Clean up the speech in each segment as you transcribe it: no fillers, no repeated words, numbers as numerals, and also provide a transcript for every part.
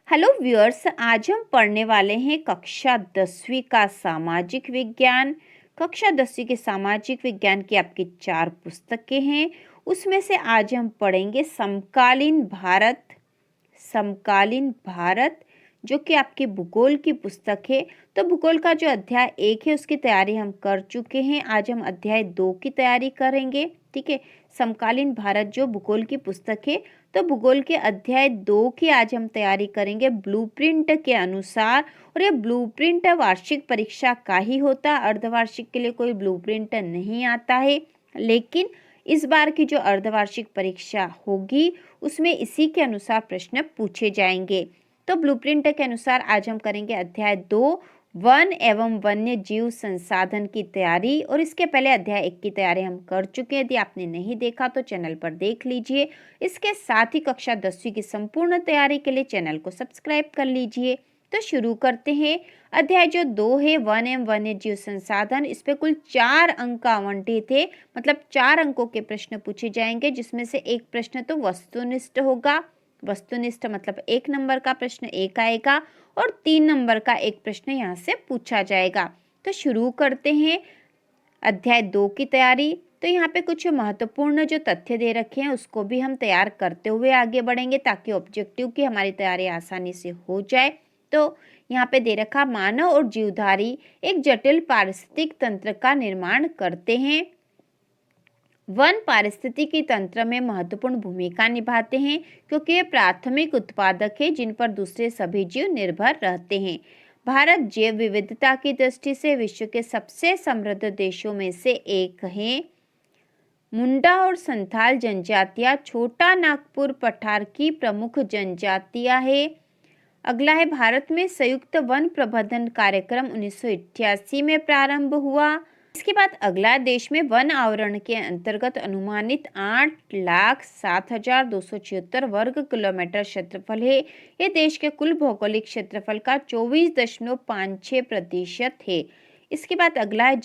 Hello viewers, आज हम पढ़ने वाले हैं कक्षा 10वीं का सामाजिक विज्ञान। कक्षा 10वीं के सामाजिक विज्ञान की आपकी 4 पुस्तकें हैं। उसमें से आज हम पढ़ेंगे समकालीन भारत। समकालीन भारत जो कि आपकी भूगोल की पुस्तक है। तो भूगोल का जो अध्याय 1 है उसकी तैयारी हम कर चुके हैं। आज हम अध्याय 2 की तैयारी करेंगे। ठीक है, समकालीन भारत जो भूगोल की पुस्तक है, तो भूगोल के अध्याय 2 की आज हम तैयारी करेंगे ब्लूप्रिंट के अनुसार। और ये ब्लूप्रिंट वार्षिक परीक्षा का ही होता है, अर्धवार्षिक के लिए कोई ब्लूप्रिंट नहीं आता है। लेकिन इस बार की जो अर्धवार्षिक परीक्षा होगी उसमें इसी के अनुसार प्रश्न पूछे जाएंगे। तो ब्लूप्रिंट के अनुसार आज हम करेंगे अध्याय 2 वन एवं वन्य जीव संसाधन की तैयारी। और इसके पहले अध्याय 1 की तैयारी हम कर चुके हैं। यदि आपने नहीं देखा तो चैनल पर देख लीजिए। इसके साथ ही कक्षा 10वीं की संपूर्ण तैयारी के लिए चैनल को सब्सक्राइब कर लीजिए। तो शुरू करते हैं। अध्याय जो 2 है वन एवं वन्य जीव संसाधन, इस पे कुल 4 अंक आवंटित थे। मतलब 4 अंकों के प्रश्न पूछे जाएंगे, जिसमें से एक प्रश्न तो वस्तुनिष्ठ होगा। वस्तुनिष्ठ मतलब 1 नंबर का प्रश्न 1 आएगा और 3 नंबर का एक प्रश्न यहाँ से पूछा जाएगा। तो शुरू करते हैं अध्याय 2 की तैयारी। तो यहाँ पे कुछ महत्वपूर्ण जो तथ्य दे रखे हैं उसको भी हम तैयार करते हुए आगे बढ़ेंगे, ताकि ऑब्जेक्टिव की हमारी तैयारी आसानी से हो जाए। तो यहाँ पे दे रखा मानव और जीवधारी एक जटिल पारिस्थितिक तंत्र का निर्माण करते हैं। वन पारिस्थितिकी तंत्र में महत्वपूर्ण भूमिका निभाते हैं, क्योंकि ये प्राथमिक उत्पादक है जिन पर दूसरे सभी जीव निर्भर रहते हैं। भारत जैव विविधता की दृष्टि से विश्व के सबसे समृद्ध देशों में से एक है। मुंडा और संथाल जनजातियां छोटा नागपुर पठार की प्रमुख जनजातियां है। अगला है भारत में संयुक्त वन प्रबंधन कार्यक्रम 1988 में प्रारंभ हुआ। इसके बाद अगला देश में वन आवरण के अंतर्गत अनुमानित 8,07,276 वर्ग किलोमीटर क्षेत्रफल है। यह देश के कुल भौगोलिक क्षेत्रफल का 24.56% है। इसके बाद अगला है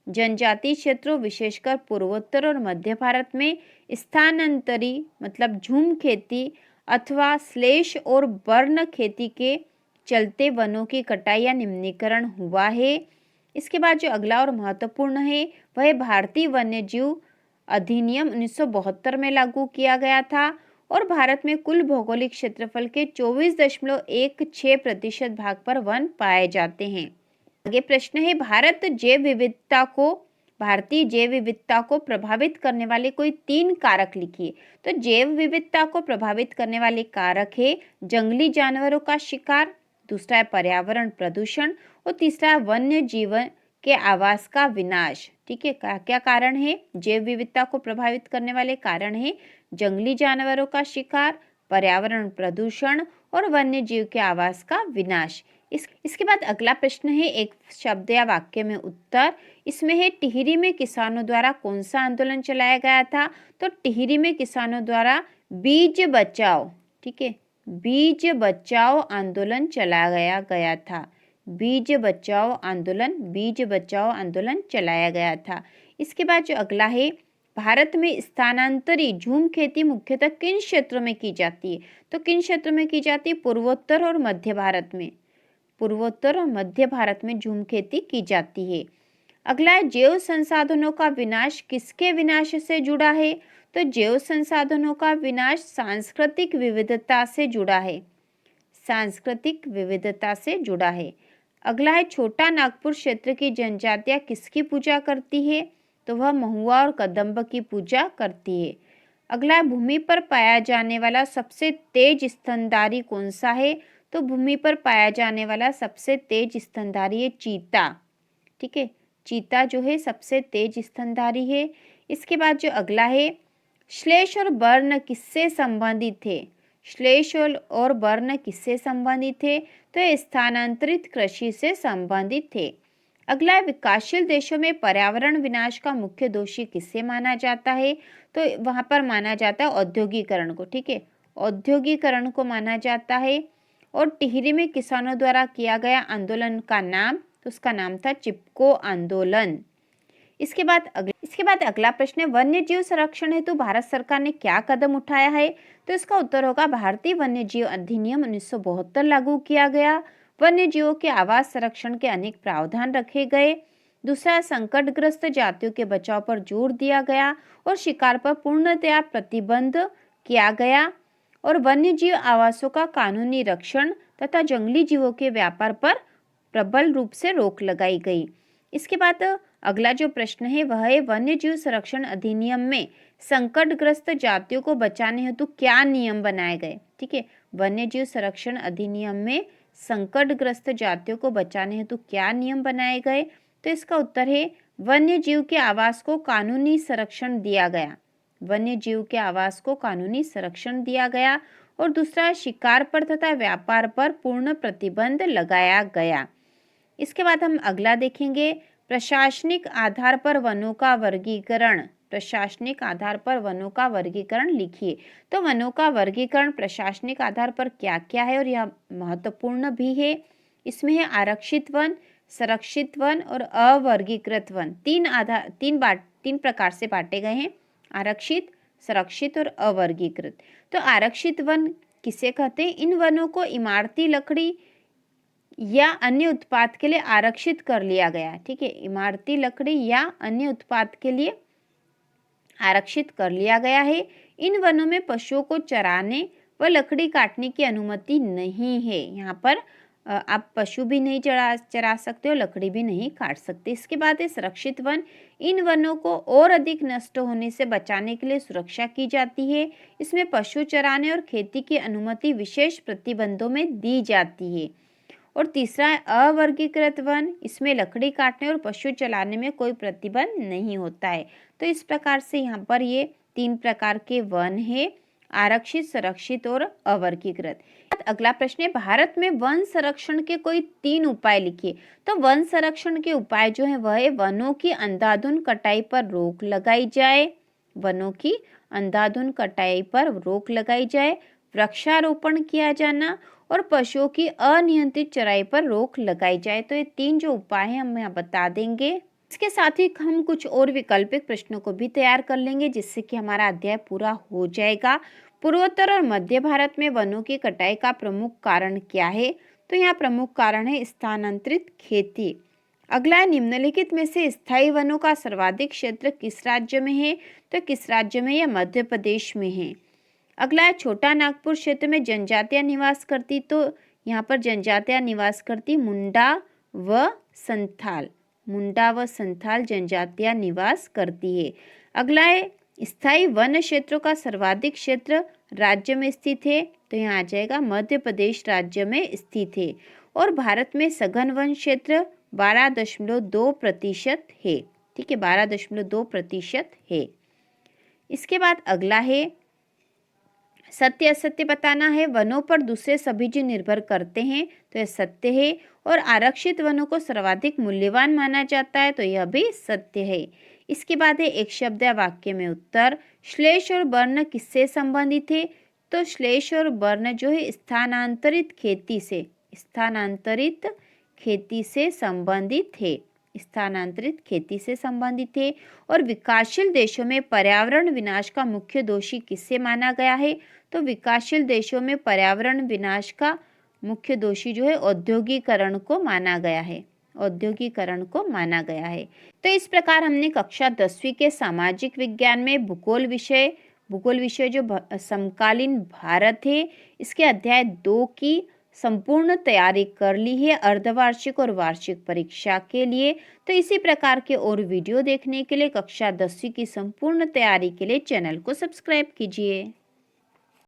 जनजातीय क्षेत्रों, विशेषकर पूर्वोत्तर और मध्य भारत में स्थानांतरी मतलब झूम खेती अथवा स्लेश और बर्न खेती के चलते वनों की कटाई या निम्नीकरण हुआ है। इसके बाद जो अगला और महत्वपूर्ण है वह भारतीय वन्यजीव अधिनियम 1972 में लागू किया गया था और भारत में कुल भौगोलिक क्षेत्रफल के 24.16% भाग पर वन पाए जाते हैं। आगे प्रश्न है भारतीय जैव विविधता को प्रभावित करने वाले कोई 3 कारक लिखिए। तो जैव विविधता को प्रभावित करने वाले कारक है जंगली जानवरों का शिकार, दूसरा है पर्यावरण प्रदूषण और तीसरा है वन्य जीवन के आवास का विनाश। ठीक है, क्या कारण है? जैव विविधता को प्रभावित करने वाले कारण है जंगली जानवरों का शिकार, पर्यावरण प्रदूषण और वन्य जीव के आवास का विनाश। इसके बाद अगला प्रश्न है एक शब्द या वाक्य में उत्तर। इसमें है टिहरी में किसानों द्वारा कौन सा आंदोलन चलाया गया था? तो टिहरी में किसानों द्वारा बीज बचाओ, ठीक है, बीज बचाओ आंदोलन चलाया गया था। बीज बचाओ आंदोलन चलाया गया था। इसके बाद जो अगला है भारत में स्थानांतरी झूम खेती मुख्यतः किन क्षेत्रों में की जाती है? तो किन क्षेत्रों में की जाती है? पूर्वोत्तर और मध्य भारत में। पूर्वोत्तर और मध्य भारत में झूम खेती की जाती है। अगला है जैव संसाधनों का विनाश किसके विनाश से जुड़ा है? तो जैव संसाधनों का विनाश सांस्कृतिक विविधता से जुड़ा है। सांस्कृतिक विविधता से जुड़ा है। अगला है छोटा नागपुर क्षेत्र की जनजातियां किसकी पूजा करती है? तो वह महुआ और कदम्ब की पूजा करती है। अगला है भूमि पर पाया जाने वाला सबसे तेज स्तनधारी कौन सा है? तो भूमि पर पाया जाने वाला सबसे तेज स्तनधारी है चीता। ठीक है, चीता जो है सबसे तेज स्तनधारी है। इसके बाद जो अगला है श्लेष और बर्न किससे संबंधित है? श्लेष और बर्न किससे संबंधित है? तो ये स्थानांतरित कृषि से संबंधित थे। अगला है विकासशील देशों में पर्यावरण विनाश का मुख्य दोषी किसे माना जाता है? तो वहां पर माना जाता है औद्योगिकरण को। ठीक है, औद्योगिकरण को माना जाता है। और टिहरी में किसानों द्वारा किया गया आंदोलन का नाम, तो उसका नाम था चिपको आंदोलन। इसके बाद अगला प्रश्न है, वन्य जीव संरक्षण हेतु भारत सरकार ने क्या कदम उठाया है? तो इसका उत्तर होगा, भारतीय वन्य जीव अधिनियम 1972 लागू किया गया। वन्य जीवों के आवास संरक्षण के अनेक प्रावधान रखे गए। दूसरा, संकटग्रस्त जातियों के बचाव पर जोर दिया गया और शिकार पर पूर्णतया प्रतिबंध किया गया और वन्य जीव आवासों का कानूनी रक्षण तथा जंगली जीवों के व्यापार पर प्रबल रूप से रोक लगाई गई। इसके बाद अगला जो प्रश्न है वह है, वन्य जीव संरक्षण अधिनियम में संकटग्रस्त जातियों को बचाने हेतु क्या नियम बनाए गए? ठीक है, वन्य जीव संरक्षण अधिनियम में संकटग्रस्त जातियों को बचाने हेतु क्या नियम बनाए गए? तो इसका उत्तर है, वन्य जीव के आवास को कानूनी संरक्षण दिया गया। वन्य जीव के आवास को कानूनी संरक्षण दिया गया और दूसरा, शिकार पर तथा व्यापार पर पूर्ण प्रतिबंध लगाया गया। इसके बाद हम अगला देखेंगे, प्रशासनिक आधार पर वनों का वर्गीकरण। प्रशासनिक आधार पर वनों का वर्गीकरण लिखिए। तो वनों का वर्गीकरण प्रशासनिक आधार पर क्या क्या है और यह महत्वपूर्ण भी है। इसमें है आरक्षित वन, संरक्षित वन और अवर्गीकृत वन। तीन प्रकार से बांटे गए हैं, आरक्षित, संरक्षित और अवर्गीकृत। तो आरक्षित वन किसे कहते हैं? इन वनों को इमारती लकड़ी या अन्य उत्पाद के लिए आरक्षित कर लिया गया। ठीक है, इमारती लकड़ी या अन्य उत्पाद के लिए आरक्षित कर लिया गया है। इन वनों में पशुओं को चराने व लकड़ी काटने की अनुमति नहीं है। यहाँ पर आप पशु भी नहीं चरा सकते हो, लकड़ी भी नहीं काट सकते। इसके बाद है संरक्षित वन। इन वनों को और अधिक नष्ट होने से बचाने के लिए सुरक्षा की जाती है। इसमें पशु चराने और खेती की अनुमति विशेष प्रतिबंधों में दी जाती है। और तीसरा है अवर्गीकृत वन। इसमें लकड़ी काटने और पशु चलाने में कोई प्रतिबंध नहीं होता है। तो इस प्रकार से यहाँ पर ये 3 प्रकार के वन है, आरक्षित, संरक्षित और अवर्गीकृत। अगला प्रश्न है, भारत में वन संरक्षण के कोई 3 उपाय लिखिए। तो वन संरक्षण के उपाय जो है वह है, वनों की अंधाधुंध कटाई पर रोक लगाई जाए। वनों की अंधाधुंध कटाई पर रोक लगाई जाए, वृक्षारोपण किया जाना और पशुओं की अनियंत्रित चराई पर रोक लगाई जाए। तो ये 3 जो उपाय हैं हम यहाँ बता देंगे। इसके साथ ही हम कुछ और वैकल्पिक प्रश्नों को भी तैयार कर लेंगे जिससे कि हमारा अध्याय पूरा हो जाएगा। पूर्वोत्तर और मध्य भारत में वनों की कटाई का प्रमुख कारण क्या है? तो यहाँ प्रमुख कारण है स्थानांतरित खेती। अगला है, निम्नलिखित में से स्थायी वनों का सर्वाधिक क्षेत्र किस राज्य में है? तो किस राज्य में? या मध्य प्रदेश में है। अगला है, छोटा नागपुर क्षेत्र में जनजातियां निवास करती। तो यहाँ पर जनजातियां निवास करती मुंडा व संथाल। मुंडा व संथाल जनजातियां निवास करती है। अगला है, स्थायी वन क्षेत्रों का सर्वाधिक क्षेत्र राज्य में स्थित है। तो यहाँ आ जाएगा मध्य प्रदेश राज्य में स्थित है। और भारत में सघन वन क्षेत्र 12.2% है। ठीक है, 12.2% है। इसके बाद अगला है, सत्य असत्य बताना है। वनों पर दूसरे सभी जीव निर्भर करते हैं, तो यह सत्य है। और आरक्षित वनों को सर्वाधिक मूल्यवान माना जाता है, तो यह भी सत्य है। इसके बाद है, एक शब्द या वाक्य में उत्तर। श्लेष और वर्ण किससे संबंधित है? तो श्लेष और वर्ण जो है स्थानांतरित खेती से संबंधित है। स्थानांतरित खेती से संबंधित है। और विकासशील देशों में पर्यावरण विनाश का मुख्य दोषी किससे माना गया है? तो विकासशील देशों में पर्यावरण विनाश का मुख्य दोषी जो है औद्योगिकरण को माना गया है। औद्योगिकरण को माना गया है। तो इस प्रकार हमने कक्षा 10वीं के सामाजिक विज्ञान में भूगोल विषय जो समकालीन भारत है, इसके अध्याय 2 की संपूर्ण तैयारी कर ली है अर्धवार्षिक और वार्षिक परीक्षा के लिए। तो इसी प्रकार के और वीडियो देखने के लिए कक्षा 10वीं की संपूर्ण तैयारी के लिए चैनल को सब्सक्राइब कीजिए।